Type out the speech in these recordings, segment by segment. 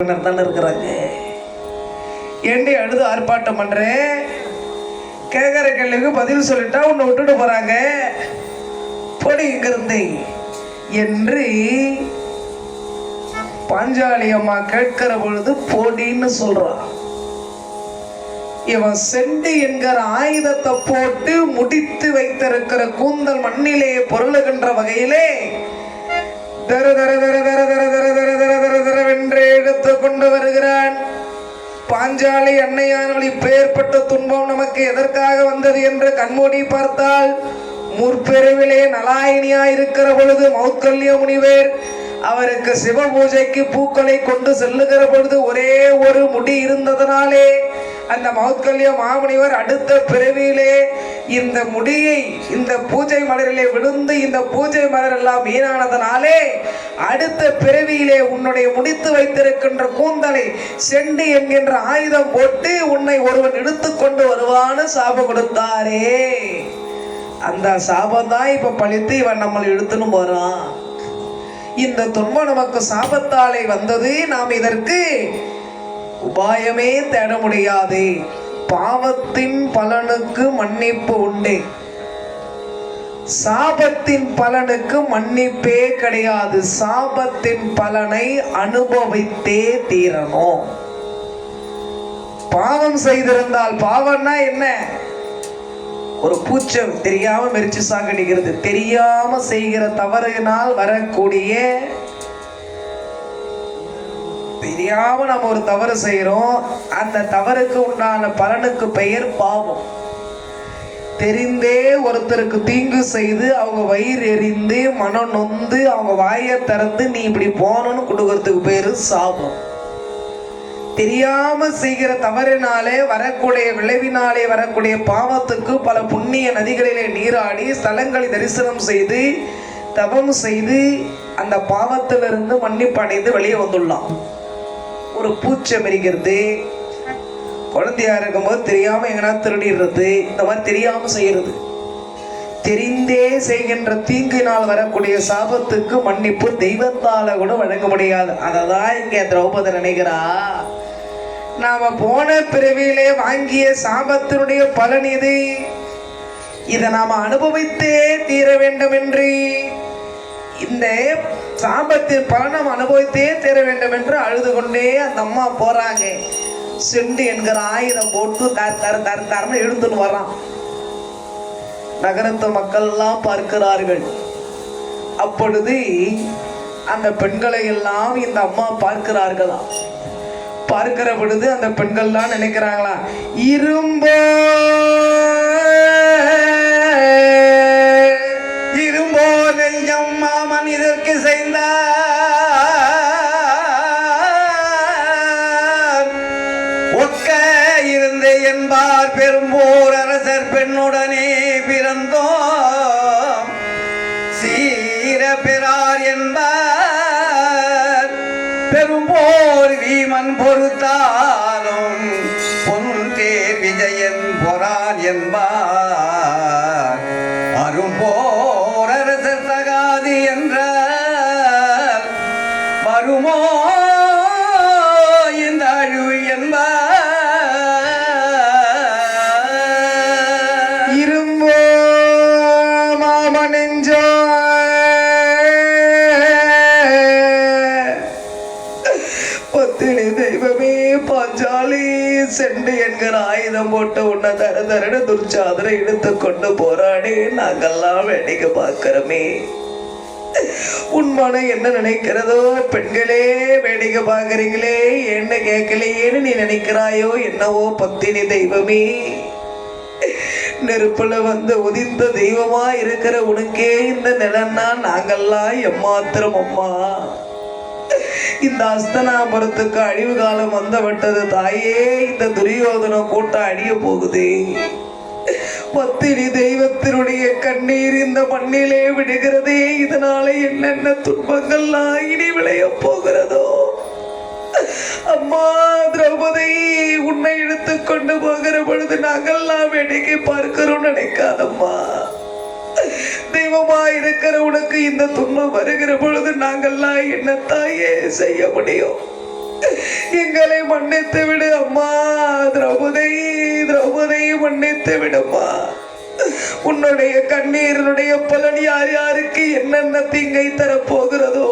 தானே இருக்கிறாங்க. ஏண்டி அழுது ஆர்ப்பாட்டம் பண்றேன், கேட்கிற கேள்விக்கு பதில் சொல்லிட்டா உன்னை விட்டுட்டு போறாங்க, பொடி இங்கிருந்து என்று பாஞ்சாலி அம்மா கேட்கிற பொழுது பொடின்னு சொல்றான். இவன் செண்டி என்கிற ஆயுதத்தை போட்டு முடித்து வைத்திருக்கிற கூந்தல் மண்ணிலே பொருளுகின்ற வகையிலே தர தர தர தர தர தர தர தர தர தரவென்று எடுத்து கொண்டு வருகிறான். பாஞ்சாலி அன்னையானவள் இப்பேற்பட்ட துன்பம் நமக்கு எதற்காக வந்தது என்று கண்மூடி பார்த்தால், முற்பிறவிலே நலாயினியா இருக்கிற பொழுது மௌத்கல்ய முனிவர் அவருக்கு சிவ பூஜைக்கு பூக்களை கொண்டு செல்லுகிற பொழுது ஒரே ஒரு முடி இருந்ததனாலே அந்த மௌத்கல்ய மாமுனிவர் அடுத்த பிறவியிலே இந்த முடியை இந்த பூஜை மலரிலே விழுந்து இந்த பூஜை மலர் எல்லாம் வீணானதனாலே அடுத்த பிறவியிலே உன்னுடைய முடித்து வைத்திருக்கின்ற கூந்தலை செண்டி என்கின்ற ஆயுதம் போட்டு உன்னை ஒருவன் இழுத்து கொண்டு வருவான்னு சாபம் கொடுத்தாரே. அந்த சாபம் தான் இப்ப பழித்து இவன் நம்மளை இழுத்துன்னு போறான். இந்த துன்பம் நமக்கு சாபத்தாலே வந்தது. நாம் இதற்கு உபாயமே தேட முடியாது. பாவத்தின் பலனுக்கு மன்னிப்பு உண்டு, சாபத்தின் பலனுக்கு மன்னிப்பே கிடையாது. சாபத்தின் பலனை அனுபவித்தே தீரணும். பாவம் செய்திருந்தால், பாவம்னா என்ன? ஒரு பூச்சை தெரியாம மெரிச்சு சாகடிக்கிறது. தெரியாம செய்கிற தவறினால் வரக்கூடிய, தெரியாம நம்ம ஒரு தவறு செய்யறோம், அந்த தவறுக்கு உண்டான பலனுக்கு பெயர் பாவம். தெரிந்தே ஒருத்தருக்கு தீங்கு செய்து அவங்க வயிறு எரிந்து மனம் நொந்து அவங்க வாயை திறந்து நீ இப்படி போனோன்னு கொடுக்கறதுக்கு பேரு சாபம். தெரியாம செய்கிற தவறினாலே வரக்கூடிய விளைவினாலே வரக்கூடிய பாவத்துக்கு பல புண்ணிய நதிகளிலே நீராடி ஸ்தலங்களை தரிசனம் செய்து தவம் செய்து அந்த பாவத்திலிருந்து மன்னிப்பு அடைந்து வெளியே வந்துள்ளான். ஒரு பூச்சை மெரிக்கிறது, குழந்தையா இருக்கும்போது தெரியாம எங்கன்னா திருடிடுறது, இந்த மாதிரி தெரியாம செய்யறது, தெரிந்தே செய்கின்ற தீங்கினால் வரக்கூடிய சாபத்துக்கு மன்னிப்பு தெய்வத்தால கூட வழங்க முடியாது. அததான் இங்க திரௌபதி நினைக்கிறா, நாம போன பிறவியிலே வாங்கிய சாபத்தினுடைய பலன் இது, இதை நாம அனுபவித்தே தீர வேண்டும் என்று, இந்த சாபத்தின் பலனை அனுபவித்தே தீர வேண்டும் என்று அழுது கொண்டே அந்த அம்மா போறாங்க. செண்டு என்கிற ஆயுதம் போட்டு தரன்னு எழுந்துன்னு வர்றான். நகரத்து மக்கள் எல்லாம் பார்க்கிறார்கள். அப்பொழுது அந்த பெண்களை எல்லாம் இந்த அம்மா பார்க்கிறார்களா. பார்க்கிற பொழுது அந்த பெண்கள்லாம் நினைக்கிறாங்களா, இரும்போ இரும்போ நெஞ்சம் மாமன் இதற்கு செய்தார், ஒக்க இருந்து என்பார் பெரும்போர் அரசர் பெண்ணுடனே பிறந்தோம், சீர பெறார் என்பார் பெரும்போர் வீமன் பொறுத்தாலும் பொன் தேர் விஜயன் பொறான் என்பார், அரும்போர் அரசர் தகாது என்றார் வருமோ இந்த அழிவு என்பார், இரும்போ மாமனெஞ்சோ தெய்வமே பாஞ்சாலி செண்டு என்கிற ஆயுதம் போட்டு உன்னை தர தரன்னு துர்ச்சாதனை இழுத்து கொண்டு போராடி நாங்கெல்லாம் வேடிக்கை பார்க்கிறோமே. உன் மனம் என்ன நினைக்கிறதோ, பெண்களே வேடிக்கை பார்க்கறீங்களே, என்ன கேட்கலையேன்னு நீ நினைக்கிறாயோ என்னவோ பத்தினி தெய்வமே. நெருப்புல வந்து உதிர்ந்த தெய்வமா இருக்கிற உனக்கே இந்த நிலன்னா நாங்கெல்லாம் எம்மாத்திரம் அம்மா. இந்த அஸ்தனாபுரத்துக்கு அழிவு காலம் வந்த விட்டது தாயே. இந்த துரியோதன கூட்டம் அழிய போகுது. பத்தினி தெய்வத்தினுடைய கண்ணீர் இந்த மண்ணிலே விடுகிறதே. இதனால என்னென்ன துன்பங்கள்லாம் இனி விளைய போகிறதோ. அம்மா திரௌபதி, உன்னை இழுத்து கொண்டு போகிற பொழுது நாங்கள்லாம் வேடிக்கை பார்க்கிறோம் நினைக்காதம்மா. தெய்வமா இருக்கிற உனக்கு இந்த துன்பம் வருகிற பொழுது நாங்கள்லாம் என்ன தாயே செய்ய முடியும்? எங்களை மன்னித்து விடு அம்மா. திரௌபதி, திரௌபதி மன்னித்து விடுமா. உன்னுடைய கண்ணீரினுடைய பலன் யார் யாருக்கு என்னென்ன தீங்கை தரப்போகிறதோ,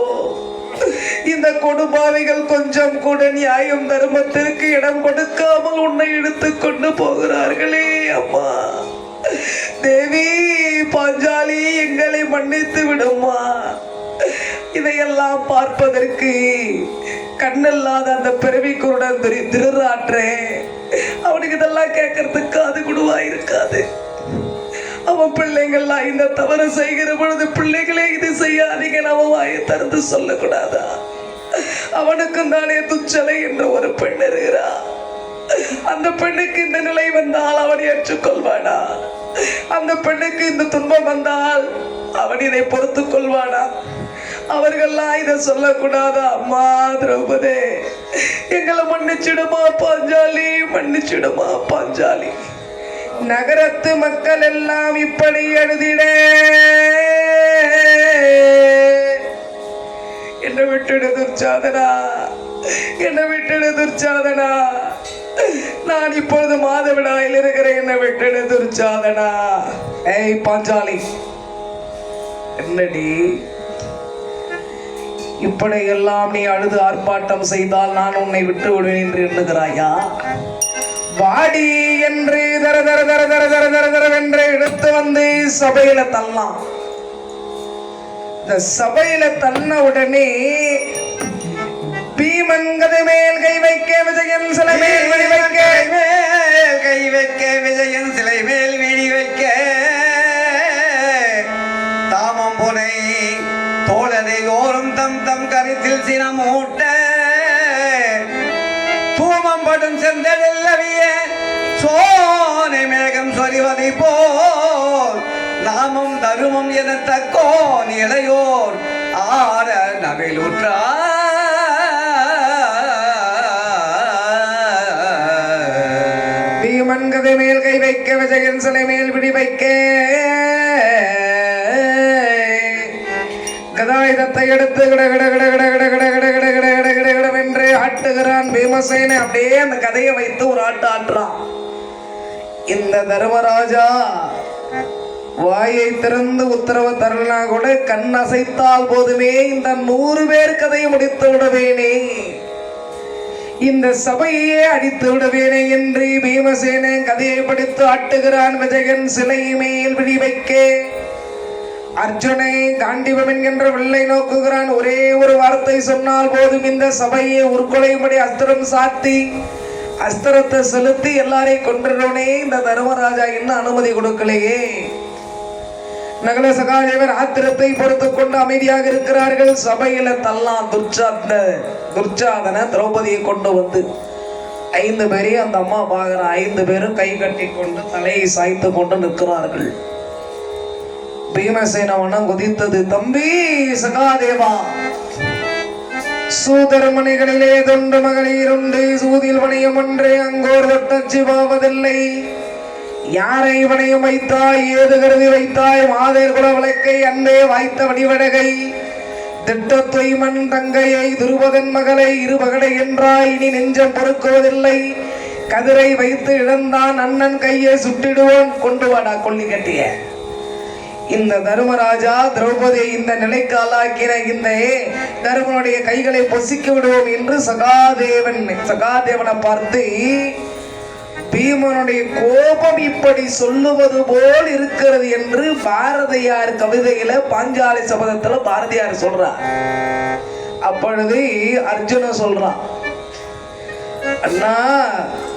இந்த கொடுபாவிகள் கொஞ்சம் கூட நியாயம் தர்மத்திற்கு இடம் கொடுக்காமல் உன்னை இழுத்துக் கொண்டு போகிறார்களே அம்மா. தேவி பாஞ்சாலி, எங்களை மன்னித்து விடுமா. இதையெல்லாம் பார்ப்பதற்கு கண்ணில்லாத அந்த பிறவி குருடன் திருறாற்றே, அவனுக்கு இதெல்லாம் கேட்கறதுக்கு அது கூடவா இருக்காது. அவன் பிள்ளைங்கள்லாம் இந்த தவறு செய்கிற பொழுது பிள்ளைகளே இது செய்யாதீங்க அவன் வாயை திறந்து சொல்லக்கூடாதா? அவனுக்கும் தானே துச்சலை என்ற ஒரு பெண் இருக்கிறா. அந்த பெண்ணுக்கு இந்த நிலை வந்தால் அவன் ஏற்றுக்கொள்வானா? அந்த பெண்ணுக்கு இந்த துன்பம் வந்தால் அவன் இதை பொறுத்துக் கொள்வானா? அவர்கள்லாம் இதை சொல்லக்கூடாதா? அம்மா திரௌபதி, எங்களை மன்னிச்சிடுமா பாஞ்சாலி, மன்னிச்சிடுமா பாஞ்சாலி. நகரத்து மக்கள் எல்லாம் இப்படி எழுதிட, என்னை விட்டுடு துர்ச்சாதனா, என்னை விட்டுடு துர்ச்சாதனா. நான் இப்பொழுது மாதவிடாயில் இருக்கிறேன், என்னை விட்டுடு துர்ச்சாதனா. ஏய் பாஞ்சாலி, என்னடி இப்படி எல்லாம் நீ அழுது ஆர்ப்பாட்டம் செய்தால் நான் உன்னை விட்டு விடுவேன் என்று எண்ணுகிறாயா? வாடி என்று தர தர தர தர தர தர தரவென்று எடுத்து வந்து சபையில தள்ளலாம். இந்த சபையில தள்ள உடனே பீமன் கதை மேல் கை வைக்க விஜயன் சிலை மேல் விழி வைக்க, மேல் கை வைக்க விஜயன் சிலை மேல் விழி வைக்க, தாமம் புனை தோழரை ஓரும் தம் தம் கருத்தில் சினம் ஊட்ட, தூமம் படும் செந்தெல்லவிய சோனை மேகம் சொரிவதை போல், நாமம் தருமம் என தக்கோன் இளையோர் ஆர நவிலுற்றார். பீமன் கதை மேல் கை வைக்க விஜயன் சிலை மேல் விழி வைக்க, கதாயுதத்தை எடுத்து கிட கிட கிட கிட கிட கிட கிட கிட கிட கிட கிட கிடவென்று ஆட்டுகிறான் பீமசேனை. அப்படியே அந்த கதையை வைத்து ஒரு ஆட்டு ஆட்டுறான். இந்த தர்மராஜா வாயை திறந்து உத்தரவு தரலனா கூட கண் அசைத்தால் போதுமே இந்த 100 பேர் கதையை முடித்து விடுவேனே, இந்த சபையே அடித்து விடுவேனே என்று பீமசேனை கதையை படித்து ஆட்டுகிறான். விஜயன் சிலை மேல் விழி வைக்க அர்ஜுனை காண்டிபம் என்கின்ற வெள்ளை நோக்குகிறான். ஒரே ஒரு வார்த்தை சொன்னால் போதும் இந்த சபையை உருக்கொலையும்படி அஸ்திரம் சாத்தி அஸ்திரத்தை செலுத்தி எல்லாரையும் கொன்றனே. இந்த தர்மராஜா இன்னும் அனுமதி கொடுக்கலையே. நகல சகாதேவர் ஆத்திரத்தை பொறுத்து கொண்டு அமைதியாக இருக்கிறார்கள். சபையில தல்லாம் துர்ச்சாதன திரௌபதியை கொண்டு வந்து 5 பேரையும் அந்த அம்மா பாக்குற 5 பேரும் கை கட்டி கொண்டு தலையை சாய்த்து கொண்டு நிற்கிறார்கள். பீமசேன மனம் குதித்தது. தம்பி சகாதேவா, சூதர்மணிகளிலே தொண்டு மகளிர் உண்டு, சூதில் வணியம் ஒன்றே அங்கோர் தொட்டச்சி பாவதில்லை. யாரை வணியம் வைத்தாய், ஏது கருதி வைத்தாய், மாதேர் குல விளக்கை அன்பே வாய்த்த வடிவடகை, திட்டத்தை மண் தங்கையை துருபதன் மகளை இருபகடை என்றாய், இனி நெஞ்சம் பொறுக்குவதில்லை. கதிரை வைத்து இழந்தான் அண்ணன் கையை சுட்டிடுவோன், கொண்டு வாடா கொல்லி கட்டிய. இந்த தர்மராஜா திரௌபதியை இந்த நிலைக்கு ஆளாக்கின இந்த தர்மனுடைய கைகளை பொசிக்க விடுவோம் என்று சகாதேவனை பார்த்து, பீமனுடைய கோபம் இப்படி சொல்லுவது போல் இருக்கிறது என்று பாரதியார் கவிதையில பாஞ்சாலி சபதத்துல பாரதியார் சொல்றார். அப்பொழுது அர்ஜுன சொல்றான், அண்ணா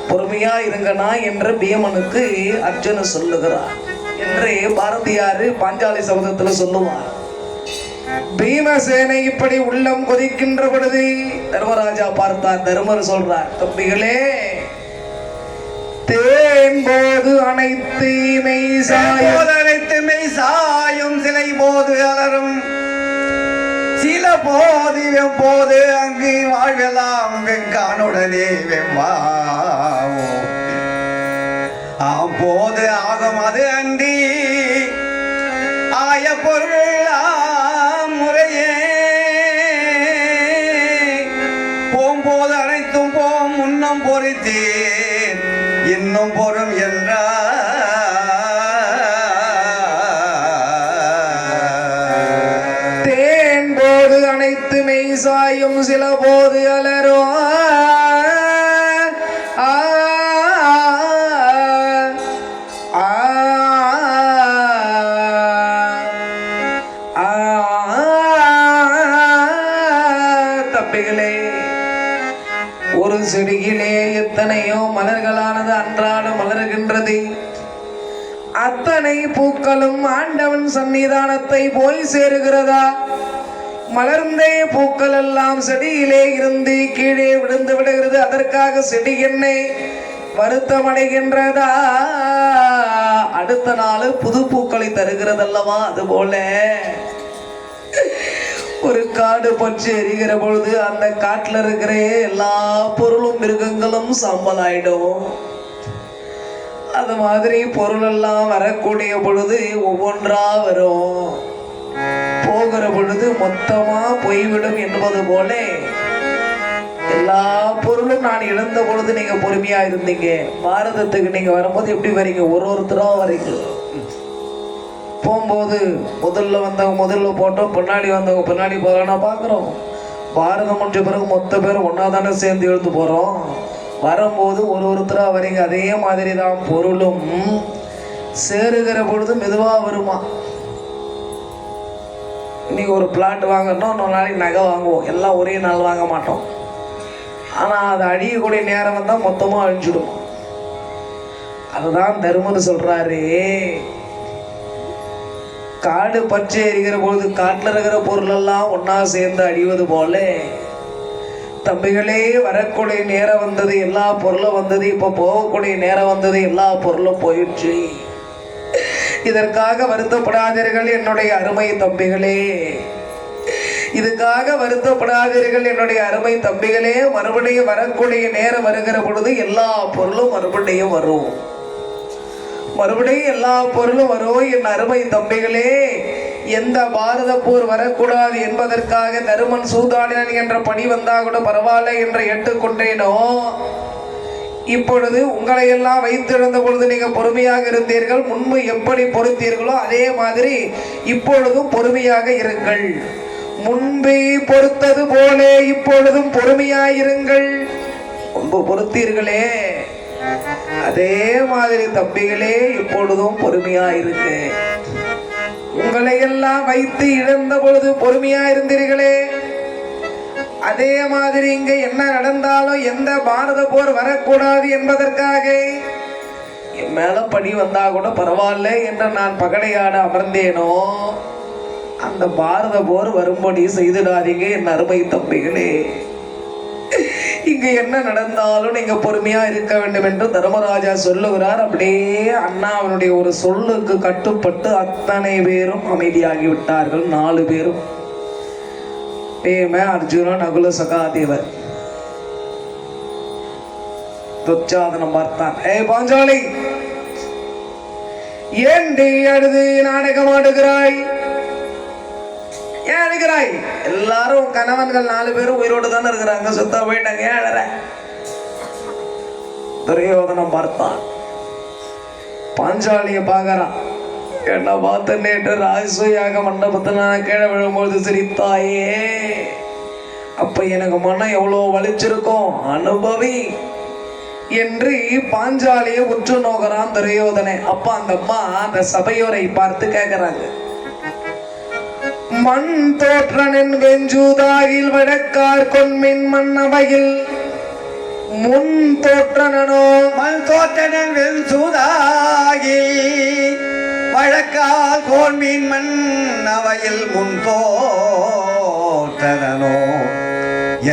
பொறுமையா இருங்கண்ணா என்று பீமனுக்கு அர்ஜுன சொல்லுகிறார் என்று பாரதியார் பாஞ்சாலி சபதத்துல சொல்லுவார். பீமசேனை இப்படி உள்ளம் கொதிக்கின்ற பொழுது தர்மராஜா பார்த்தார். தர்மர் சொல்றார், தம்பிகளே, தேன் போது அனைத்து மெய் சாயும் சிலை போது அலரும் சில போது வெம்போது அங்கு வாழ்வெல்லாம் வெங்கானுடனே வெம்பாவோ போது ஆகும் அது அன்றி ஆய பொருள் முறையே போம்போது இன்னும் பொறுத்தேன் இன்னும் பொறும் என்றார். தேன் போது அனைத்து மெய் சாயும் சில போது அலரோ தம்பிகளே, ஒரு செடியிலே எத்தனையோ மலர்களானது அன்றாடம் மலர்கின்றது. அத்தனை பூக்களும் ஆண்டவன் சன்னிதானத்தை போய் சேருகிறதா? மலர்ந்தே பூக்கள் எல்லாம் செடியிலே இருந்து கீழே விழுந்து விடுகிறது. அதற்காக செடி என்னை வருத்தமடைகின்றதா? அடுத்த நாள் புது பூக்களை தருகிறதல்லவா? அதுபோல ஒரு காடு பற்றி எரிகிற பொழுது அந்த காட்டுல இருக்கிற எல்லா பொருளும் மிருகங்களும் சாம்பல் ஆயிடும். அது மாதிரி பொருள் எல்லாம் வரக்கூடிய பொழுது ஒவ்வொன்றா வரும். போகிற பொழுது மொத்தமா போய்விடும் என்பது போல எல்லா பொருளும் நான் இழந்த பொழுது நீங்க பொறுமையா இருந்தீங்க. பாரதத்துக்கு நீங்க வரும்போது எப்படி வரீங்க? ஒருத்தரா வரீங்க. போகும்போது முதல்ல வந்தவங்க முதல்ல போட்டோம், பின்னாடி வந்தவங்க பின்னாடி போகலான்னா பார்க்குறோம். பாரதம் முடிஞ்ச பிறகு மொத்த பேரும் ஒன்றா தானே சேர்ந்து எழுந்து போகிறோம். வரும்போது ஒருத்தராக வரீங்க. அதே மாதிரி தான் பொருளும் சேருகிற பொழுது மெதுவாக வருமா. இன்னைக்கு ஒரு பிளாட் வாங்கணும், இன்னொரு நாளைக்கு நகை வாங்குவோம். எல்லாம் ஒரே நாள் வாங்க மாட்டோம். ஆனால் அது அழியக்கூடிய நேரம் வந்தால் மொத்தமாக அழிஞ்சிடும். அதுதான் தர்மன்னு சொல்கிறாரு. காடு பற்றி எரிகிற பொழுது காட்டில் இருக்கிற பொருளெல்லாம் ஒன்றா சேர்ந்து அழிவது போல தம்பிகளே, வரக்கூடிய நேரம் வந்தது, எல்லா பொருளும் வந்தது. இப்போ போகக்கூடிய நேரம் வந்தது, எல்லா பொருளும் போயிடுச்சு. இதற்காக வருத்தப்படாதீர்கள் என்னுடைய அருமை தம்பிகளே. இதுக்காக வருத்தப்படாதீர்கள் என்னுடைய அருமை தம்பிகளே. மறுபடியும் வரக்கூடிய நேரம் வருகிற பொழுது எல்லா பொருளும் மறுபடியும் வரும். மறுபடியும் எல்லா பொருளும் வரும். என் அருமை தம்பிகளே, எந்த பாரத போர் வரக்கூடாது என்பதற்காக தருமன் சூதாடினன் என்ற பணி வந்தா கூட பரவாயில்ல என்று ஏற்றுக்கொண்டேனோ, இப்பொழுது உங்களை எல்லாம் வைத்திருந்த பொழுது நீங்க பொறுமையாக இருந்தீர்கள். முன்பு எப்படி பொறுத்தீர்களோ அதே மாதிரி இப்பொழுதும் பொறுமையாக இருங்கள். முன்பே பொறுத்தது போல இப்பொழுதும் பொறுமையாயிருங்கள். முன்பு பொறுத்தீர்களே அதே மாதிரி தம்பிகளே இப்பொழுதும் பொறுமையாயிருக்கு. உங்களை எல்லாம் வைத்து இழந்த பொழுது பொறுமையா இருந்தீர்களே, அதே மாதிரி இங்க என்ன நடந்தாலும் எந்த பாரத போர் வரக்கூடாது என்பதற்காக என் மேல பணி வந்தா கூட பரவாயில்ல என்று நான் பகடையாட அமர்ந்தேனோ, அந்த பாரத போர் வரும்படி செய்திடாதீங்க என் அருமை தம்பிகளே. இங்க என்ன நடந்தாலும் நீங்க பொறுமையா இருக்க வேண்டும் என்று தர்மராஜா சொல்லுகிறார். அப்படியே அண்ணா அவனுடைய ஒரு சொல்லுக்கு கட்டுப்பட்டு அத்தனை பேரும் அமைதியாகி விட்டார்கள். 4 பேரும், பேம, அர்ஜுனன், நகுல, சகாதேவர். துச்சாதனம் பார்த்தான். பாஞ்சாலி, ஏண்டி அழுது நாடகம் ஆடுகிறாய்? ஏன் அழுகிறாய்? எல்லாரும் கணவன்கள் 4 பேரும் உயிரோடு தானே இருக்கிறாங்க, சுத்தா போயிட்டாங்க, ஏன் அழற? துரியோதனம் பார்த்தான். பாஞ்சாலிய பாக்குறான். என்ன பார்த்து நேற்று ராஜசூயாக மண்டபத்தில் நான் கீழே விழும்போது சிரித்தாயே, அப்ப எனக்கு மனம் எவ்வளவு வலிச்சிருக்கும், அனுபவி என்று பாஞ்சாலியை உற்று நோக்கிறான் துரியோதனை. அப்ப அந்த அம்மா அந்த சபையோரை பார்த்து கேட்கிறாங்க, மண் தோற்றனின் வெஞ்சூதாகில் வழக்கார் கொன்மின் மன்னவையில் முன் தோற்றனோ? மண் தோற்றனன் வெஞ்சூதாகில் வழக்கார் கொன்மின் மன்னவையில் முன் தோற்றனோ?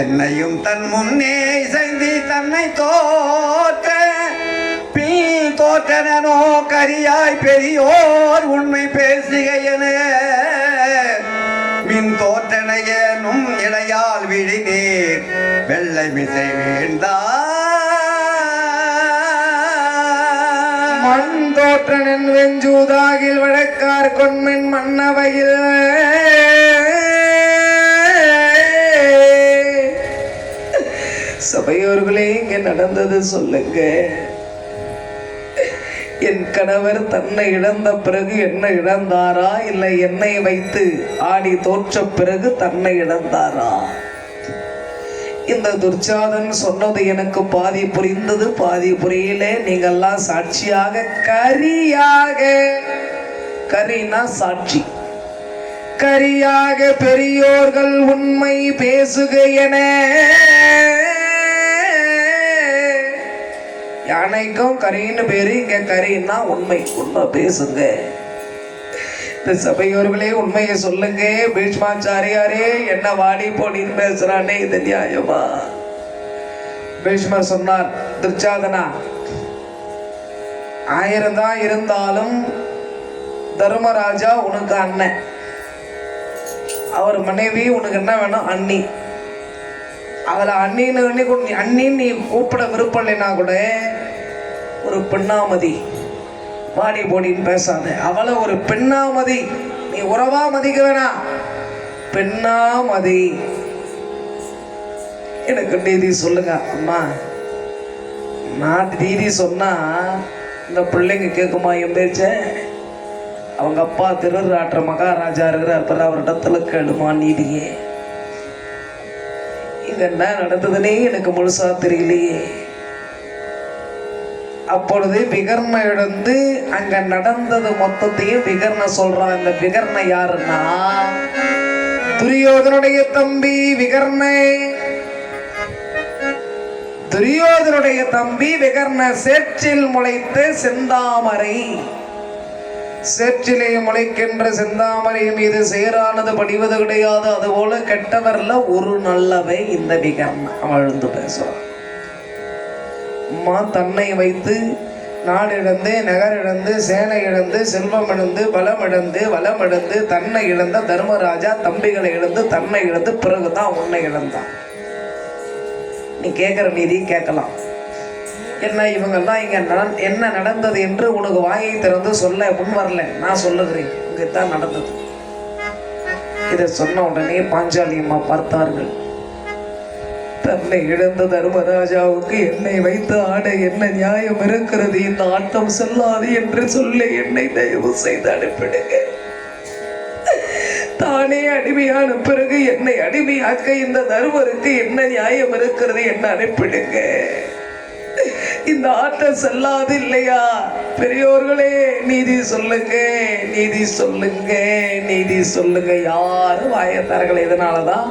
என்னையும் தன் முன்னே இசைந்தி தன்னை தோற்ற பில் தோற்றனோ? கரியாய் பெரியோர் உண்மை பேசுகையன மின் தோற்றனையனும் இடையால் விழி நீர் வெள்ளை மிசை வேண்டா. மண் தோற்றனன் வெஞ்சூதாகில் வழக்கார் கொன்மின் மன்னவையில் சபையோர்களே, இங்க நடந்தது சொல்லுங்க. என் கணவர் தன்னை இழந்த பிறகு என்ன இழந்தாரா, இல்லை என்னை வைத்து ஆடி தோற்ற பிறகு தன்னை இழந்தாரா? இந்த துர்ச்சாதன் சொன்னது எனக்கு பாதி புரிந்தது, பாதி புரியல. நீங்கெல்லாம் சாட்சியாக, கரியாக, கரினா சாட்சி, கரியாக பெரியோர்கள் உண்மை பேசுக என. யானைக்கும் கரின்னு பேரு, இங்க கரின்னா உண்மை, உண்மை பேசுங்க. இந்த சபையோர்களே, உண்மையை சொல்லுங்க. பீஷ்மாச்சாரியாரே என்ன வாடி போடின்னு பேசுறானே, இது நியாயமா? பீஷ்மர் சொன்னார், துர்ச்சாதனா, 1000 தான் இருந்தாலும் தர்மராஜா உனக்கு அண்ணன், அவர் மனைவி உனக்கு என்ன வேணும்? அண்ணி. அவளை அண்ணின்னு நீ கூப்பிட விருப்பம் இல்லைன்னா கூட ஒரு பெண்ணாமதி, வாடி போடின்னு பேசாத. அவளை ஒரு பெண்ணாமதி, நீ உறவா மதிக்க வேணாம், பெண்ணாமதி. எனக்கு நீதி சொல்லுங்க அம்மா. நான் நீதி சொன்னா இந்த பிள்ளைங்க கேட்குமா என் பேச்ச? அவங்க அப்பா திருராற்ற மகாராஜா இருக்கிறார், அவரிடத்துல கேளுமா நீதியே. இங்க என்ன நடந்ததுன்னே எனக்கு முழுசா தெரியலையே. அப்பொழுது விகர்ண எழுந்து அங்க நடந்தது மொத்தத்தையும் விகர்ண சொல்றான். இந்த விகர்ண யாருன்னா துரியோதனுடைய தம்பி விகர்ண. துரியோதனுடைய தம்பி விகர்ண சேற்றில் முளைத்த செந்தாமரை. சேற்றிலே முளைக்கின்ற செந்தாமரை மீது சேரானது படிவது கிடையாது. அதுபோல கெட்டவர்ல ஒரு நல்லவை இந்த விகர்ண. அவழ்ந்து பேசுவான். அம்மா தன்னை வைத்து நாடு இழந்து, நகர் இழந்து, சேனை இழந்து, செல்வம் இழந்து, பலம் இழந்து, வளம் இழந்து, தன்னை இழந்த தர்மராஜா தம்பிகளை இழந்து, தன்னை இழந்து, பிறகுதான் உன்னை இழந்தான். நீ கேட்கிற நீதி கேட்கலாம். என்ன இவங்கெல்லாம் இங்க என்ன நடந்தது என்று உனக்கு வாயை திறந்து சொல்ல முன் வரல. நான் சொல்லுகிறேன், இங்கதான் நடந்தது. இதை சொன்ன உடனே பாஞ்சாலி அம்மா பார்த்தார்கள். தன்னை இழந்த தர்மராஜாவுக்கு என்னை வைத்து ஆட என்ன நியாயம் இருக்கிறது? இந்த ஆட்டம் செல்லாது என்று சொல்ல என்னை தயவு செய்து அனுப்பிடுங்க. தானே அடிமையான பிறகு என்னை அடிமையாக்க இந்த தர்மருக்கு என்ன நியாயம் இருக்கிறது? என்ன அனுப்பிடுங்க. இந்த ஆட்டம் செல்லாது இல்லையா? பெரியோர்களே, நீதி சொல்லுங்க, நீதி சொல்லுங்க, நீதி சொல்லுங்க. யாரும் வாயத்தார்கள். இதனாலதான்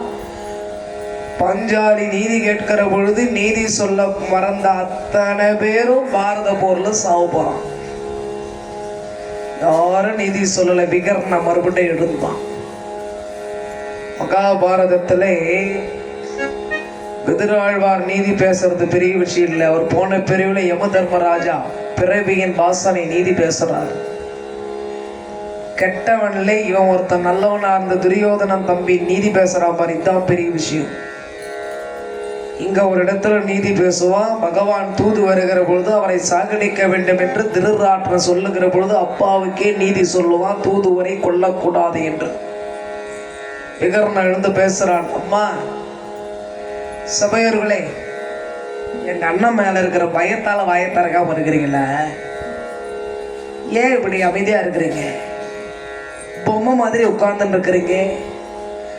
பஞ்சாலி நீதி கேட்கிற பொழுது நீதி சொல்ல மறந்த அத்தனை பேரும் பாரத போர்ல சாவு போறான். யாரும் நீதி சொல்லல. விகர்ண மறுபடியும் எழுந்தான். மகாபாரதத்திலே விதுராழ்வார் நீதி பேசுறது பெரிய விஷயம் இல்லை. அவர் போன பிரிவுல யம தர்மராஜா பிறவியின் வாசனை நீதி பேசுறார். கெட்டவன்ல இவன் ஒருத்தன் நல்லவனா இருந்த துரியோதனன் தம்பி நீதி பேசுறான் பாரு, இதுதான் பெரிய விஷயம். இங்க ஒரு இடத்துல நீதி பேசுவான். பகவான் தூது வருகிற பொழுது அவரை சாகடிக்க வேண்டும் என்று திருராற்ற சொல்லுகிற பொழுது அப்பாவுக்கே நீதி சொல்லுவான், தூதுவரை கொல்லக்கூடாது என்று. விகர்ண எழுந்து பேசுறான். அம்மா, சபையர்களே, எங்க அண்ணன் மேல இருக்கிற பயத்தால வாயத்தரக்காம இருக்கிறீங்கள? ஏன் இப்படி அமைதியா இருக்கிறீங்க? பொம்மை மாதிரி உட்கார்ந்துட்டு இருக்கிறீங்க.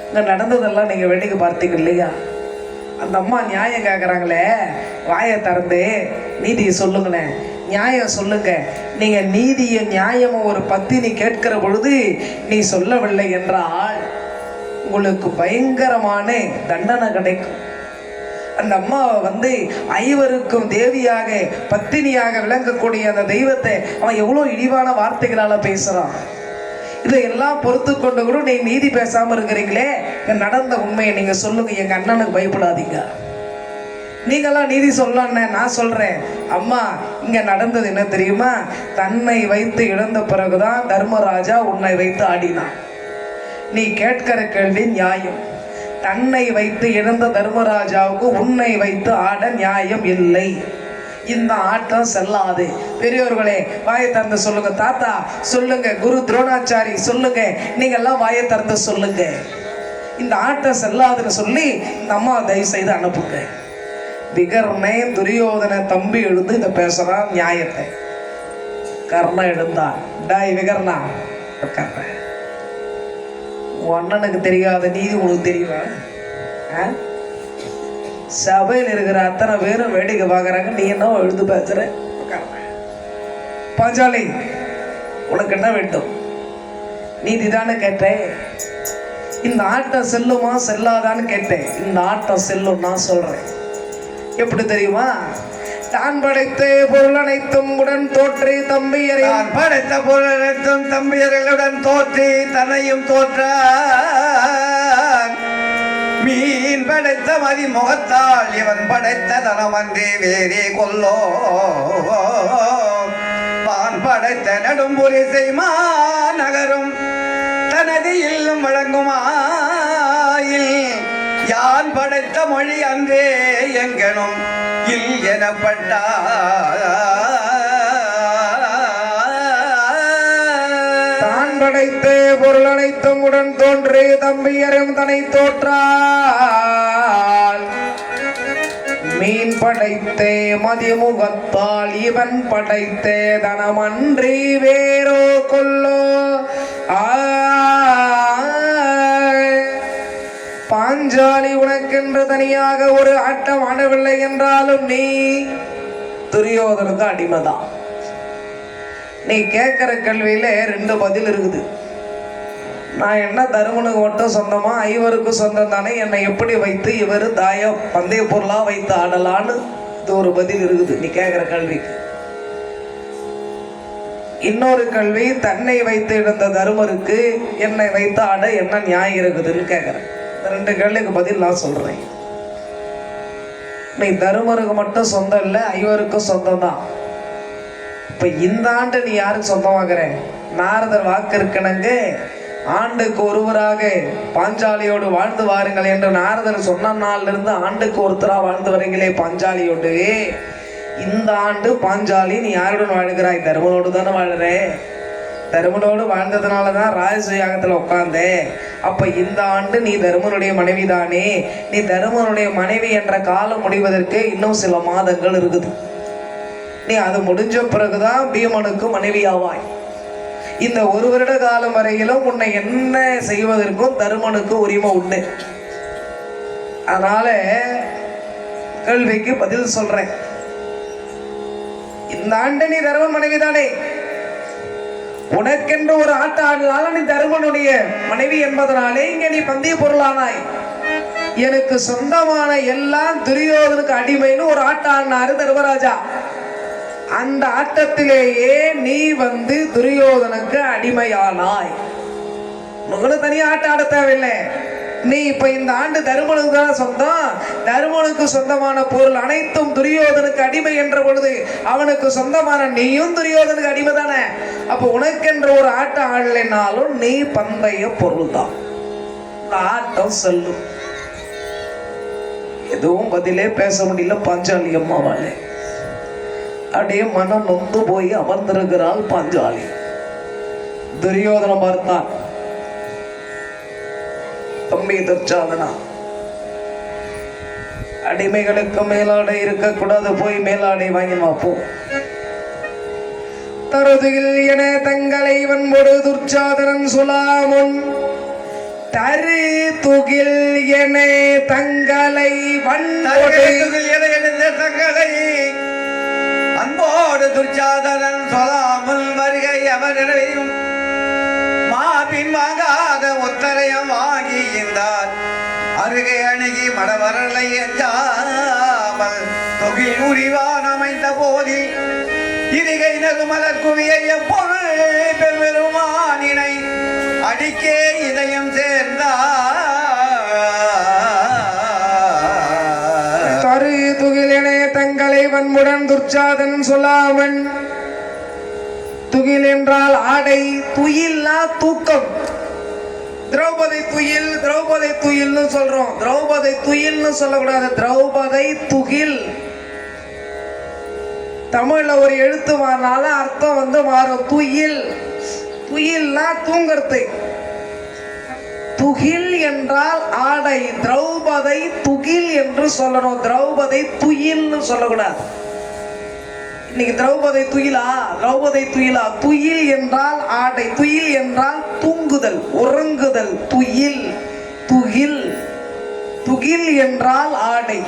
இங்க நடந்ததெல்லாம் நீங்க வேடிக்கை பார்த்தீங்க இல்லையா? அந்த அம்மா நியாயம் கேட்குறாங்களே, வாயை திறந்து நீதியை சொல்லுங்களேன், நியாயம் சொல்லுங்க. நீங்க நீதியும் நியாயமும் ஒரு பத்தினி கேட்கிற பொழுது நீ சொல்லவில்லை என்றால் உங்களுக்கு பயங்கரமான தண்டனை கிடைக்கும். அந்த அம்மாவை ஐவருக்கும் தேவியாக பத்தினியாக விளங்கக்கூடிய அந்த தெய்வத்தை அவன் எவ்வளோ இழிவான வார்த்தைகளால பேசுறான். இதையெல்லாம் பொறுத்து கொண்டு கூட நீ நீதி பேசாம இருக்கிறீங்களே, நடந்த உண்மையை நீங்க சொல்லுங்க. எங்க அண்ணனுக்கு பயப்படாதீங்க. நீங்களாம் நீதி சொல்லலான்னு நான் சொல்றேன். அம்மா, இங்க நடந்தது என்ன தெரியுமா? தன்னை வைத்து இழந்த பிறகுதான் தர்மராஜா உன்னை வைத்து ஆடினான். நீ கேட்கிற கேள்வி நியாயம். தன்னை வைத்து இழந்த தர்மராஜாவுக்கு உன்னை வைத்து ஆட நியாயம் இல்லை. இந்த ஆட்டம் செல்லாது. பெரியோர்களே, வாயை திறந்து சொல்லுங்க. தாத்தா சொல்லுங்க, குரு துரோணாச்சாரி சொல்லுங்க, நீங்க எல்லாம் வாயை திறந்து சொல்லுங்க. இந்த ஆட்டம் செல்லாதுன்னு சொல்லி இந்த அம்மா தயவு செய்து அனுப்புங்க. விகர்ணே துரியோதன தம்பி எழுந்து இதை பேசுறான் நியாயத்தை. கர்ணன் எழுந்தான். டாய் விகர்ணா உட்கார்ற. உன் அண்ணனுக்கு தெரியாத நீதி உனக்கு தெரியுமா? சபையில் இருக்கிற அத்தனை பேரும் வேடிக்கை பார்க்கறாங்க, நீ என்ன எழுந்து பேசுற? பாஞ்சாலி உனக்கு என்ன வேண்டும்? நீதி தானே கேட்டேன். இந்த ஆட்டம் செல்லுமா செல்லாதான்னு கேட்டேன். இந்த ஆட்டம் செல்லும் நான் சொல்றேன். எப்படி தெரியுமா? தான் படைத்த பொருள் அனைத்தும் உடன் தோற்றி தம்பியரை, தான் படைத்த பொருள் அனைத்தும் தம்பியர்களுடன் தோற்றி தன்னையும் தோற்றான். மீன் படைத்த மதிமுகத்தால் இவன் படைத்த தனமன்றி வேறே கொல்லோ. பான் படைத்த நடும்புரி செய்மா நகரும் தனது இல்லம் வழங்குமாயில் யான் படைத்த மொழி அன்றே எங்கனும் இல் எனப்பட்டார். தான் படைத்த பொருள் அனைத்தும் உடன் தோன்றி தம்பியரும் தன்னை தோற்றால் மீன் படைத்தே மதிமுகத்தால் இவன் படைத்தே தனமன்றி வேறோ கொல்லோ. பாஞ்சாலி உனக்கென்று தனியாக ஒரு ஆட்டம் ஆடவில்லை என்றாலும் நீ துரியோதனுக்கு அடிமைதான். நீ கேட்கிற கேள்வியில 2 பதில் இருக்குது. நான் என்ன தருமனுக்கு மட்டும் சொந்தமா, ஐவருக்கும் சொந்தம் தானே, என்னை எப்படி வைத்து இவர் தாய பந்தய பொருளா வைத்து ஆடலான்னு இது ஒரு பதில் இருக்குது நீ கேட்கிற கேள்விக்கு. இன்னொரு கேள்வி, தன்னை வைத்து இருந்த தருமருக்கு என்னை வைத்து ஆட என்ன நியாயம் இருக்குதுன்னு கேட்கிறேன். இந்த 2 கேள்விக்கு பதில் நான் சொல்றேன். நீ தருமருக்கு மட்டும் சொந்தம் இல்லை, ஐவருக்கும் சொந்தம் தான். இப்ப இந்த ஆண்டு நீ யாருக்கு சொந்தமாகிற? நாரதர் வாக்கு இருக்கணுங்க, ஆண்டுக்கு ஒருவராக பாஞ்சாலியோடு வாழ்ந்து வாருங்கள் என்று நாரதர் சொன்ன நாள்ல இருந்து ஆண்டுக்கு ஒருத்தரா வாழ்ந்து வரீங்களே பாஞ்சாலியோடு. இந்த ஆண்டு பாஞ்சாலி நீ யாருடன் வாழ்கிறாய்? தருமனோடு தானே வாழற. தருமனோடு வாழ்ந்ததுனாலதான் ராஜசுயாகத்துல உட்கார்ந்தே. அப்ப இந்த ஆண்டு நீ தருமனுடைய மனைவி தானே. நீ தருமனுடைய மனைவி என்ற காலம் முடிவதற்கு இன்னும் சில மாதங்கள் இருக்குது. நீ அது முடிஞ்ச பிறகுதான் பீமனுக்கு மனைவி ஆவாய். இந்த 1 வருட காலம் வரையிலும் உன்னை என்ன செய்வதற்கும் தருமனுக்கு உரிமை உண்டு. அதனால கேள்விக்கு பதில் சொல்றேன். இந்த ஆண்டு நீ தருமன் மனைவி தானே. உனக்கென்று ஒரு ஆட்ட ஆடலால நீ தருமனுடைய மனைவி என்பதனாலே இங்க நீ பந்தய பொருளானாய். எனக்கு சொந்தமான எல்லாம் துரியோதனுக்கு அடிமைன்னு ஒரு ஆட்ட ஆடினாரு தர்மராஜா. அந்த ஆட்டத்திலேயே நீ வந்து துரியோதனுக்கு அடிமையானாய். உனக்கு தனியா ஆட்ட ஆட தேவையில்லை. நீ இப்ப இந்த ஆண்டு தருமனுக்கு தான் சொந்தம். தருமனுக்கு சொந்தமான பொருள் அனைத்தும் துரியோதனுக்கு அடிமை என்ற பொழுது அவனுக்கு சொந்தமான நீயும் துரியோதனுக்கு அடிமை தானே. அப்ப உனக்கென்ற ஒரு ஆட்டம் ஆடலைனாலும் நீ பந்தய பொருள் தான். இந்த ஆட்டம் செல்லும். எதுவும் பதிலே பேச முடியல பாஞ்சாலி அம்மாவாலே. அப்படியே மனம் நொந்து போய் அமர்ந்திருக்கிறாள் பாஞ்சாலி. துரியோதனம் பார்த்தான். தம்பி துச்சாதனா, அடிமைகளுக்கு மேலாடை இருக்கக்கூடாது, போய் மேலாடை வாங்கி வாப்போம். தருதுகில் என தங்களை வன்பொடு துர்ச்சாதனன் சொலாமுன் தரு துகில் என தங்களை தங்களை அன்போடு துர்ச்சாதனன் சொல்லாமல் வருகை அவரையும் மாபின் வாங்காத உத்தரையம் வாங்கி இருந்தார். அருகே அணுகி மடவரலை எஞ்சாமல் தொகில் உரிவான் அமைந்த போதில் இருகை நகுமலர் குவியை எப்பொருள் பெருமானினை அடிக்கே இதயம் சேர்ந்தார். தரு துகிலென தங்களை வன்முடன் துர்ச்சாதன் சொல்லாமன். துகில் என்றால் ஆடை, துயில்னா தூக்கம். திரௌபதி துயில், திரௌபதி துயில்னு சொல்றோம். திரௌபதி துயில்னு சொல்லக்கூடாது, திரௌபதி துகில். தமிழ்ல ஒரு எழுத்து மாறினாலும் அர்த்தம் வந்து மாறும். துயில், துயில்னா தூங்கறது. துகில் என்றால் ஆடை. திரௌபதை துகில் என்று சொல்லணும், திரௌபதை துயில்னு சொல்லக்கூடாது. இன்னைக்கு திரௌபதை துயிலா, திரௌபதை துயிலா. துயில் என்றால் ஆடை, துயில் என்றால் தூங்குதல், உறங்குதல். துயில், துகில். துகில் என்றால் ஆடை.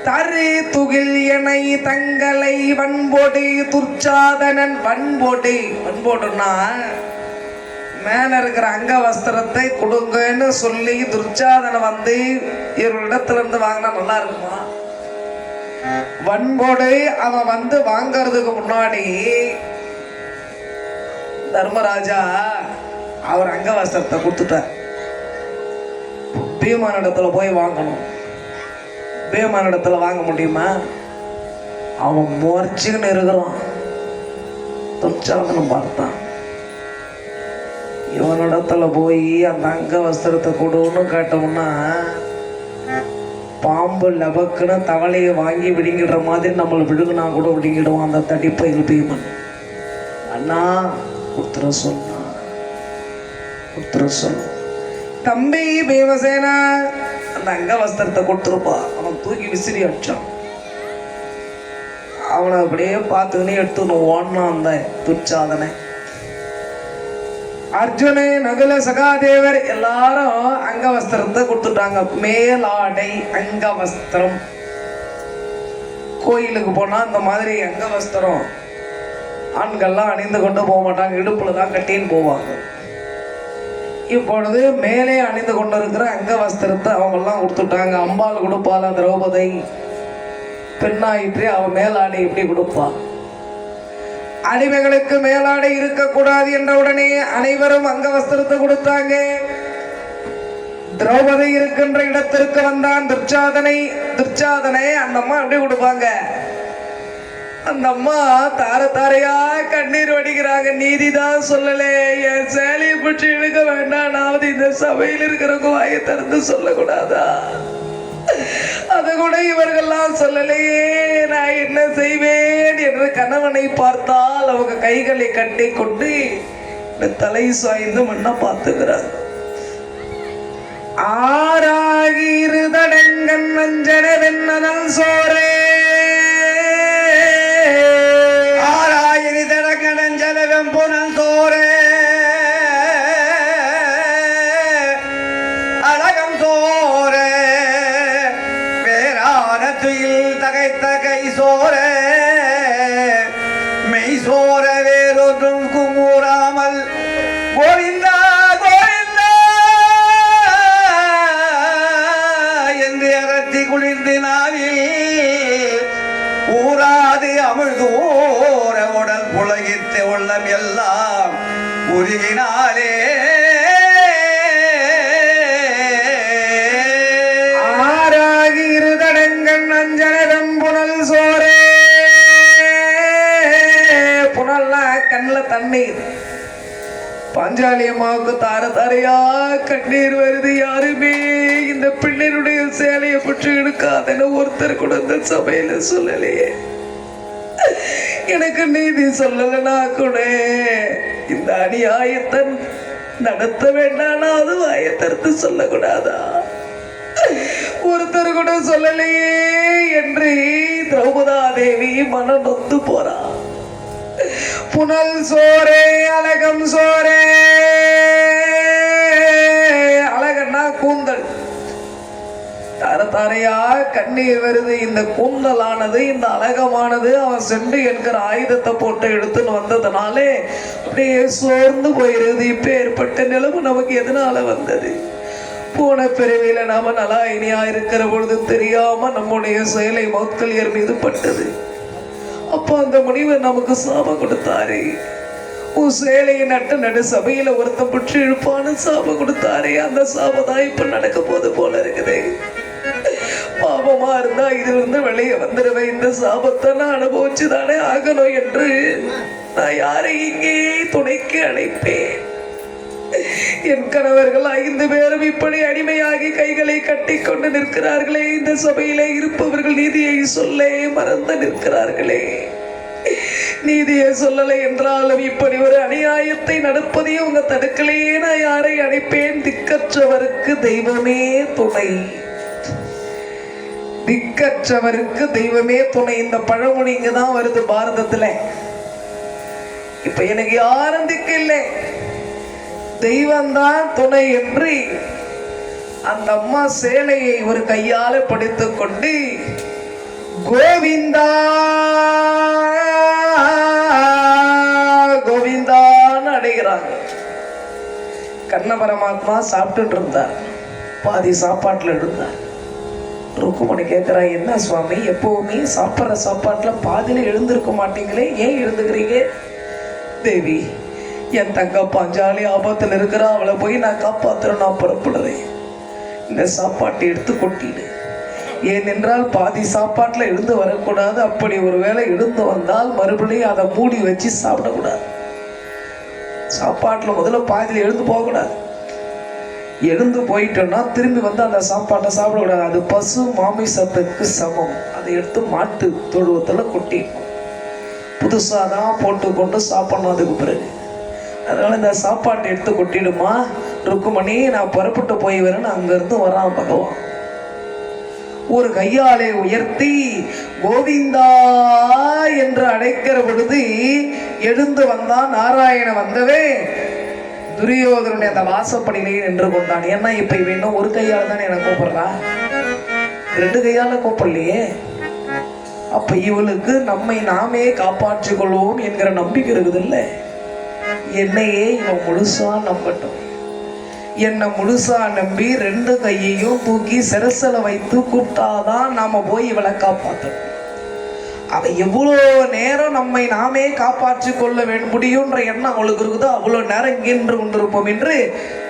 தரு துகில் எனை தங்களை வன்போடு துர்ச்சாதனன். வன்போடு, வன்போடுன்னா மேல இருக்கிற அங்க வஸ்திரத்தை கொடுங்கன்னு சொல்லி துர்ச்சாதனை வந்து இவர்களிடத்துல இருந்து வாங்கினா நல்லா இருக்குமா? வன்போடு அவன் வந்து வாங்கறதுக்கு முன்னாடி தர்மராஜா அவர் அங்க வஸ்திரத்தை கொடுத்துட்டார். பீமன் இடத்துல போய் வாங்கணும். பீமன் இடத்துல வாங்க முடியுமா? அவன் முயற்சின்னு இருக்கிறான். துர்ச்சாதனம் பார்த்தான். இவனிடத்துல போய் அந்த அங்க வஸ்திரத்தை கொடுன்னு கேட்டோம்னா பாம்பு லபக்குன்னு தவளையை வாங்கி விடுங்கிடுற மாதிரி நம்மளை விழுகுனா கூட விடுங்கிடுவான் அந்த தடிப்பையில் பீமன். அண்ணா உத்தர சொன்னா, உத்தர சொல். தம்பி பீமசேனா அந்த அங்க வஸ்திரத்தை கொடுத்துருப்பா. அவன் தூக்கி விசிறி அடிச்சான். அவனை அப்படியே பார்த்துக்கினே எடுத்துன்னு ஓடனான் அந்த துர்ச்சாதனை. அர்ஜுனே நகுல சகாதேவர் எல்லாரும் அங்க வஸ்திரத்தை கொடுத்துட்டாங்க. மேலாடை அங்க வஸ்திரம். கோயிலுக்கு போனா இந்த மாதிரி அங்க வஸ்திரம் ஆண்கள்லாம் அணிந்து கொண்டு போக மாட்டாங்க, இடுப்புல தான் கட்டின்னு போவாங்க. இப்பொழுது மேலே அணிந்து கொண்டு இருக்கிற அங்க வஸ்திரத்தை அவங்க எல்லாம் கொடுத்துட்டாங்க. அம்பாள் கொடுப்பாளா திரௌபதி? பெண்ணாயிற்று, அவன் மேலாடை எப்படி கொடுப்பா? அடிமைகளுக்கு மேலாடை இருக்கக்கூடாது என்ற உடனே அனைவரும் அங்க வஸ்திரத்தை கொடுத்தாங்க. திரௌபதி இருக்கின்ற இடத்திற்கு வந்தான் துர்ச்சாதனை. துர்ச்சாதனை அந்த அம்மா எப்படி கொடுப்பாங்க? அந்த அம்மா தார தாரையா கண்ணீர் வடிக்கிறாங்க. நீதிதான் சொல்லலே, என் சேலையை பற்றி இழுக்க வேண்டாம், நாவது இந்த சபையில் இருக்கிறவங்க வாயை திறந்து சொல்லக்கூடாதா? அதை கூட இவர்கள்லாம் சொல்லலையே, நான் என்ன செய்வேன் என்று கணவனை பார்த்தால் அவங்க கைகளை கட்டி கொண்டு தலை சாய்ந்து மண்ண பார்த்துக்கிறாங்க. ஆறாகிருதடங்கன் நஞ்சன வெண்ணனல் சோரே, ஆறாயிரதடங்கன் வெம்புனல் சோரே, அழகம் சோரே, துயில் தகைத்த கை சோர, மெய் சோர வேறொன்றும் குமுறாமல் கோவிந்தா கோவிந்தா என்று அரத்தி குளிர்ந்து நாவில் ஊராது அமிழ்தோர உடல் புலகித்த உள்ளம் எல்லாம் உருகினாலே. கண்ணுல தண்ணீர். பாஞ்சாலி அம்மாவுக்கு தார தாரையா கண்ணீர் வருது. யாருமே இந்த பிள்ளைகளுடைய சேலையை பற்றி எடுக்காதன்னு ஒருத்தர் கூட இந்த சபையில சொல்லலையே. எனக்கு நீதி சொல்லலனா கூட இந்த அநியாயத்தை நடத்த வேண்டானா அது வாயத்தறுத்து சொல்லக்கூடாதா? ஒருத்தர் கூட சொல்லலையே என்று திரௌபதா தேவி மனம் நொந்து போறா. புனல் சோரே அழகம் சோரே, அழகன்னா கூந்தல். தார தாரையா கண்ணீர் வருது. இந்த கூந்தலானது, இந்த அழகமானது அவன் சென்று என்கிற ஆயுதத்தை போட்டு எடுத்துன்னு வந்ததுனாலே அப்படியே சோர்ந்து போயிருது. இப்ப ஏற்பட்ட நிலைமை நமக்கு எதனால வந்தது? போன பிறவியில நாம நலாயினியா இருக்கிற பொழுது தெரியாம நம்முடைய செயலை மௌத்கலியர் மீது பட்டது. அப்ப அந்த முனிவர் நமக்கு சாபம் கொடுத்தாரு. உன் சேலையை நட்ட நடு சபையில ஒருத்த புற்று இழுப்பான்னு சாபம் கொடுத்தாரு. அந்த சாபம் இப்ப நடக்க போது போல இருக்குது. பாவமா இருந்தா இதுல இருந்து வெளியே வந்துடுவேன். இந்த சாபத்தை நான் அனுபவிச்சுதானே ஆகணும் என்று நான் யாரை இங்கே துணைக்கு அழைப்பேன். என் கணவர்கள் 5 பேரும் இப்படி அடிமையாகி கைகளை கட்டி கொண்டு நிற்கிறார்களே. இந்த சபையிலே இருப்பவர்கள் நீதியை சொல்ல மறந்து நிற்கிறார்களே. நீதியை சொல்லலை என்றாலும் இப்படி ஒரு அநியாயத்தை நடப்பதையும் உங்க தடுக்கலையே. நான் யாரை அழைப்பேன்? திக்கற்றவருக்கு தெய்வமே துணை. திக்கற்றவருக்கு தெய்வமே துணை. இந்த பழமொழி இங்கதான் வருது பாரதத்துல. இப்ப எனக்கு யாரும் திக்கு இல்லை, தெய்வம்தான் துணை என்று அந்த அம்மா சேலையை ஒரு கையால படித்துக் கொண்டு கோவிந்தா கோவிந்தான்னு அடைகிறாங்க. கண்ண பரமாத்மா சாப்பிட்டு இருந்தார், பாதி சாப்பாட்டுல இருந்தார். ருக்குமணி கேட்கிறா, என்ன சுவாமி எப்பவுமே சாப்பிட்ற சாப்பாட்டுல பாதியில எழுந்திருக்க மாட்டீங்களே, ஏன் எழுந்துக்கிறீங்க? தேவி, என் தங்க பாஞ்சாலி ஆபத்தில் இருக்கிறா, அவளை போய் நான் காப்பாத்துறேன், நான் புறப்படுறேன். இந்த சாப்பாட்டை எடுத்து கொட்டிடு. ஏனென்றால் பாதி சாப்பாட்டுல எழுந்து வரக்கூடாது. அப்படி ஒருவேளை எழுந்து வந்தால் மறுபடியும் அதை மூடி வச்சு சாப்பிடக்கூடாது. சாப்பாட்டுல முதல்ல பாதியில எழுந்து போகக்கூடாது. எழுந்து போயிட்டோம்னா திரும்பி வந்து அந்த சாப்பாட்டை சாப்பிடக்கூடாது. அது பசு மாமிசத்துக்கு சமம். அதை எடுத்து மாட்டு தொழுவத்துல கொட்டிடணும். புதுசாதான் போட்டு கொண்டு சாப்பிடணும் அதுக்கு பிறகு. அதனால இந்த சாப்பாட்டை எடுத்து கொட்டிடுமா ருக்குமணி, நான் புறப்பட்டு போய் வரேன்னு அங்கிருந்து வரான் பகவான். ஒரு கையாலே உயர்த்தி கோவிந்தா என்று அழைக்கிற பொழுது எழுந்து வந்தான். நாராயண வந்தவே துரியோதனுடைய அந்த வாசப்படியிலேயே நின்று கொண்டான். ஏன்னா இப்ப இவன் ஒரு கையால தானே எனக்கு கூப்பிடுறா, 2 கையால கூப்பிடலையே. அப்ப இவளுக்கு நம்மை நாமே காப்பாற்றிக் கொள்வோம் என்கிற நம்பிக்கை இருக்குது இல்ல. என்னையே இவன் முழுசா நம்பட்டும். என்னை முழுசா நம்பி 2 கையையும் தூக்கி சிரசல வைத்து கூப்பிட்டாதான் நாம போய் இவளை காப்பாற்றணும். அவ எவ்வளோ நேரம் நம்மை நாமே காப்பாற்றி கொள்ள முடியும்ன்ற எண்ணம் அவளுக்கு இருக்குதோ அவ்வளோ நேரம் இங்கே நின்று கொண்டிருப்போம் என்று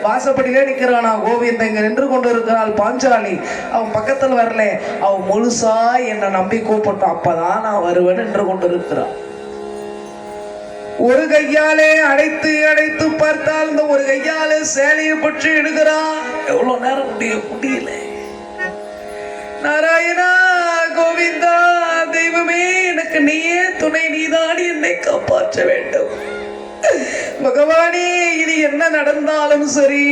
வாசப்படியிலே நிற்கிறானா கோவிந்தன். இங்க நின்று கொண்டு இருக்கிறாள் பாஞ்சாலி. அவன் பக்கத்தில் வரல, அவன் முழுசா என்னை நம்பி கூப்பிட்டான், அப்பதான் நான் வருவேன் நின்று கொண்டு இருக்கிறான். ஒரு கையாலே அடைத்து அடைத்து பார்த்தால் இந்த ஒரு கையாலே சேலையை பற்றி எடுக்கிறான். எவ்வளவு நேரம் முடியல. நாராயணா கோவிந்தா தெய்வமே, எனக்கு நீயே துணை, நீதான் என்னை காப்பாற்ற வேண்டும். பகவானே, இனி என்ன நடந்தாலும் சரி,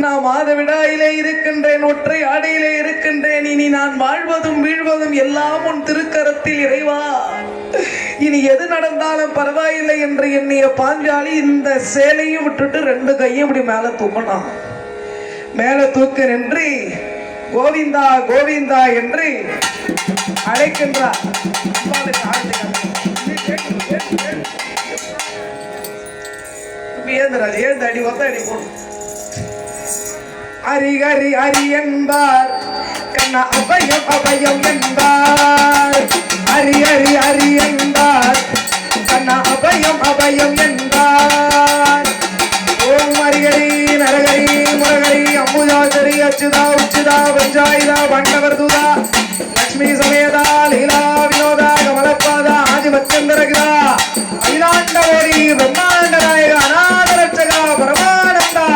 நான் மாதவிடாயிலே இருக்கின்றேன், ஒற்றை ஆடையிலே இருக்கின்றேன். இனி நான் வாழ்வதும் வீழ்வதும் எல்லாம் உன் திருக்கரத்தில் இறைவா. இனி எது நடந்தாலும் பரவாயில்லை என்று எண்ணிய பாஞ்சாலி இந்த சேலையும் விட்டுட்டு 2 கையும் இப்படி மேல தூக்கணும். மேல தூக்க நின்று கோவிந்தா கோவிந்தா என்று அழைக்கின்றார். அடி போடும். அரிகரி அரி என்பார், கண்ண அபயம் அபயம் என்பார். அரி அரி அரி என்பார், கண்ண அபயம் அபயம் என்பார். ஓம் அரிகரி நரகரி முரகரி அம்புஜாசரி அச்சுதா உச்சுதா பஞ்சாயுதா பண்டவர் தூதா லட்சுமி சமேதா லீலா வினோதா கமலப்பாதா ஆதிபச்சந்திரகிதா அகிலாண்டவோரி பிரம்மாண்ட நாயக அநாத ரட்சகா பரமானந்தா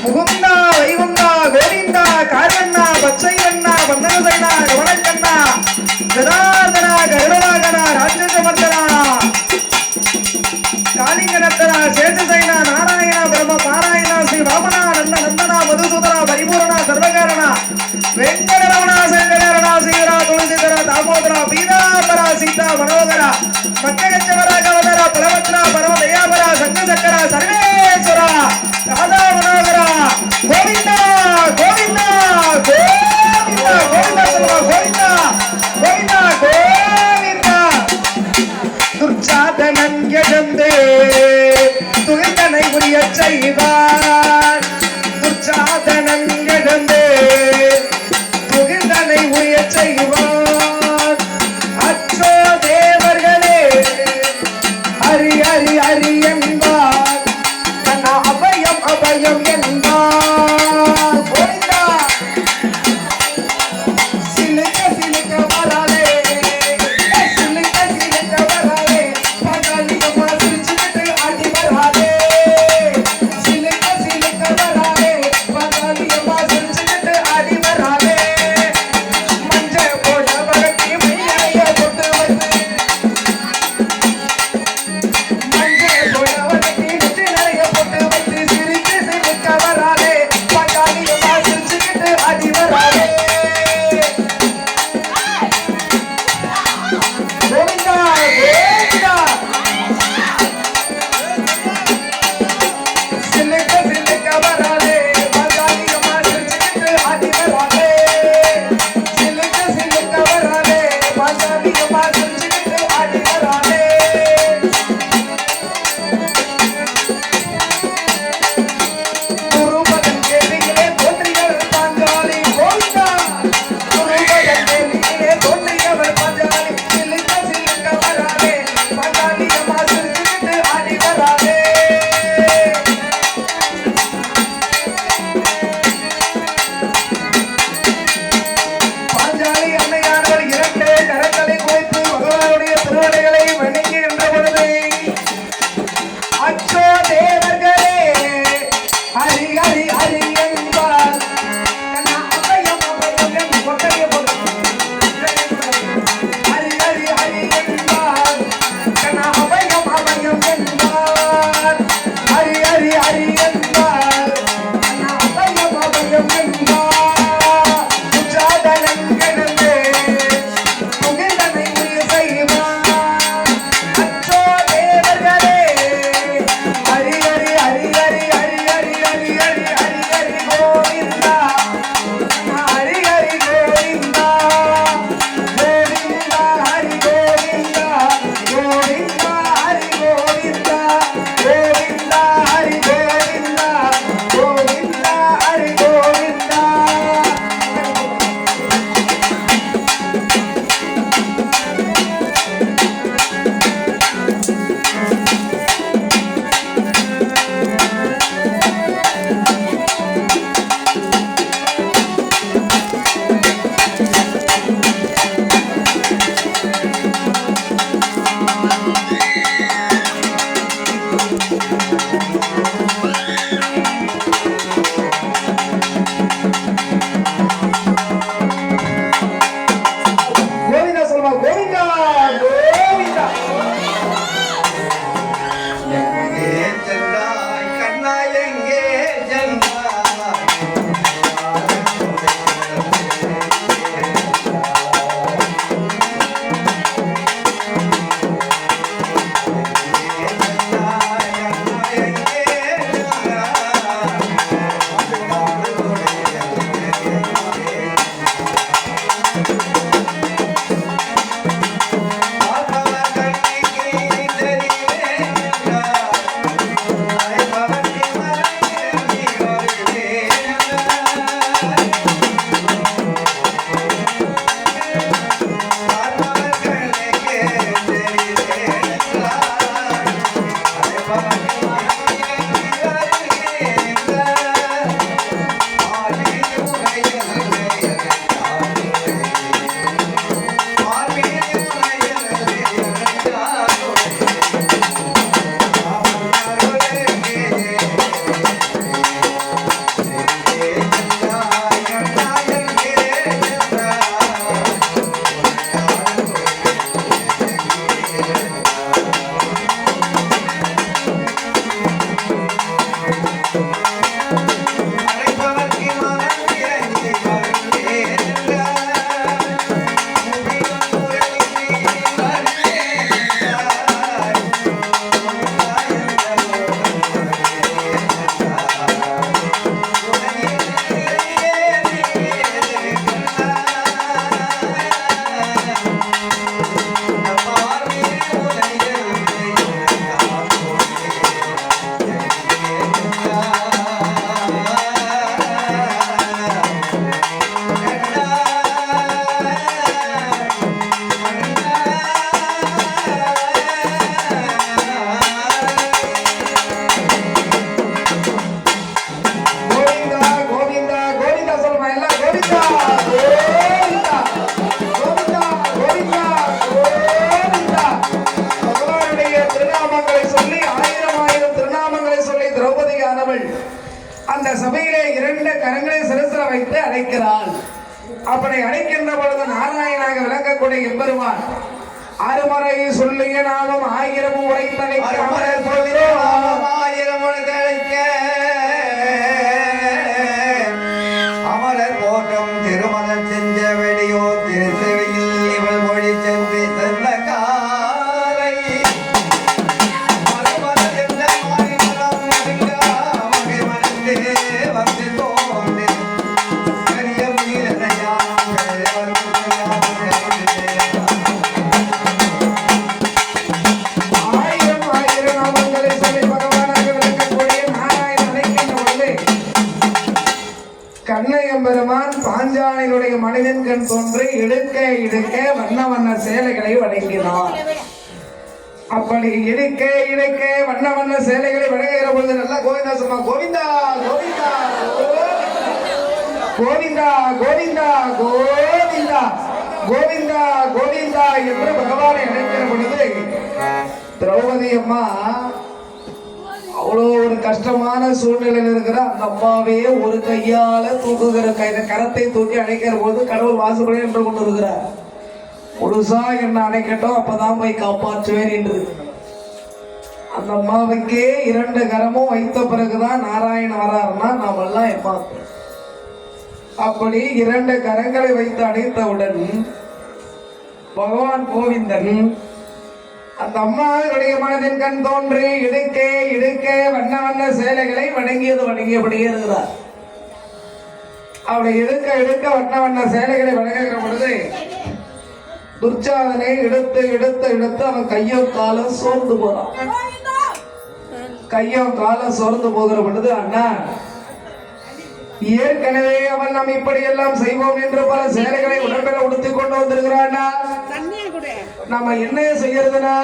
முகுந்தா வைகுந்தா கோவிந்தா காரணா பச்சையண்ணா பந்தனசைனா கவனக்கண்ணா ஜனார்தனா கருணாகனா ராஜசமர்தனா காளிங்கநத்தனா சேஷசைனா நாராயணா பிரம்ம பாராயணா ஸ்ரீ வாமனா நந்த நந்தனா மதுசூதனா பரிபூரணா சர்வகாரணா வெங்கடரமணா சங்கரனா சீரா துளசிதரா தாமோதரா பீதாம்பரா சீதா மனோகரா மக்ககச்சவரா கவதரா பலவத்ரா பரம தயாபரா சங்கசக்கரா சர்வேஸ்வரா ராதா மனோகரா கோவிந்தா கோவிந்தா கோவிந்தா கோவிந்தா சொல்லுவா கோவிந்தா கோவிந்தா கோவிந்தா. துர்ச்சாதனன் எழுந்து துயர்தனை புரிய செய்வார். துர்ச்சாதனன் எழுந்து துயர்தனை புரிய செய்வார். அச்சோ தேவர்களே ஹரி ஹரி ஹரி என்பார், கண்ண அபயம் அபயம் என்பார். கோவிந்தா சிலுக்க சிலுக்க வராதே, சிலுக்க சிலுக்க வராதே, பகாலிகமா சிரிச்சுக்கிட்டு ஆடி வராதே. சிலுக்க அந்த சபையிலே இரண்டு கரங்களை சிரசில வைத்து அழைக்கிறாள். அப்படி அழைக்கின்ற பொழுது நாராயணாக விளங்கக்கூடிய எம்பெருமான் அருமறை சொல்லிய நாமம் ஆயிரம் உரைத்தழைக்க அமரர் சொல்லிய நாமம் ஆயிரம் உரைத்தழைக்க அமரர் போற்றும் திருமணம் செஞ்ச வெடியோ திருச்செவியில் இவள் மொழி சென்று சென்ற காலை மறுமலர் என்ற மாறிமரம் மருங்கா வகை மறந்தே வந்து தோன்றே பெரிய வீரனையாம் ஆயிரம் ஆயிரம் நாமங்களை சொல்லி பகவானாக விளக்கக்கூடிய நாராயணன் அழைக்கின்ற பொழுது கண்ணையம் பெருமான் பாஞ்சாலினுடைய மனிதன் கண் தோன்றி இடுக்க இடுக்க வண்ண வண்ண சேலைகளை வணங்கினார். அப்படி இடுக்க இடுக்க வண்ண வண்ண சேலைகளை வணங்குகிற பொழுது நல்லா கோவிந்தா சும்மா கோவிந்தா கோவிந்தா கோவிந்தா கோவிந்தா கோவிந்தா கோவிந்தா கோவிந்தா என்று பகவானை அழைக்கிற பொழுது திரௌபதி அம்மா அவ்வளோ ஒரு கஷ்டமான சூழ்நிலையில் இருக்கிற அந்த அம்மாவே ஒரு கையால தூக்குகிற கரத்தை தூக்கி அணைக்கிற போது கடவுள் வாசப்படி என்று கொண்டு இருக்கிறார். முழுசா என்ன அணைக்கட்டும் அப்பதான் போய் காப்பாற்றுவேன் என்று அந்த அம்மாவுக்கே இரண்டு கரமும் வைத்த பிறகுதான் நாராயண வராருன்னா நாம எல்லாம் ஏமாத்தோம். அப்படி இரண்டு கரங்களை வைத்து அணைத்தவுடன் பகவான் கோவிந்தன் அந்த அம்மாவுடைய மனதின் கண் தோன்றி இடுக்கே இடுக்கே வண்ண வண்ண சேலைகளை வணங்கியபடியே இருக்கிறார். அவளை இடுக்க இடுக்க வண்ண வண்ண சேலைகளை வணங்குகிற பொழுது துர்ச்சாதனை எடுத்து எடுத்து எடுத்து அவன் கையும் காலம் சோர்ந்து போறான். கையும் காலம் சோர்ந்து போகிற பொழுது அண்ணா ஏற்கனவே அவன் நாம் இப்படி எல்லாம் செய்வோம் என்று பல சேலைகளை உடம்பில உடுத்திக் கொண்டு வந்திருக்கிறான். நம்ம என்ன செய்யறதுனா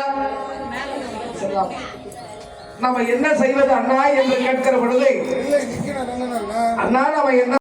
நம்ம என்ன செய்வது அண்ணா என்று கேட்கிற பொழுது அண்ணா நம்ம என்ன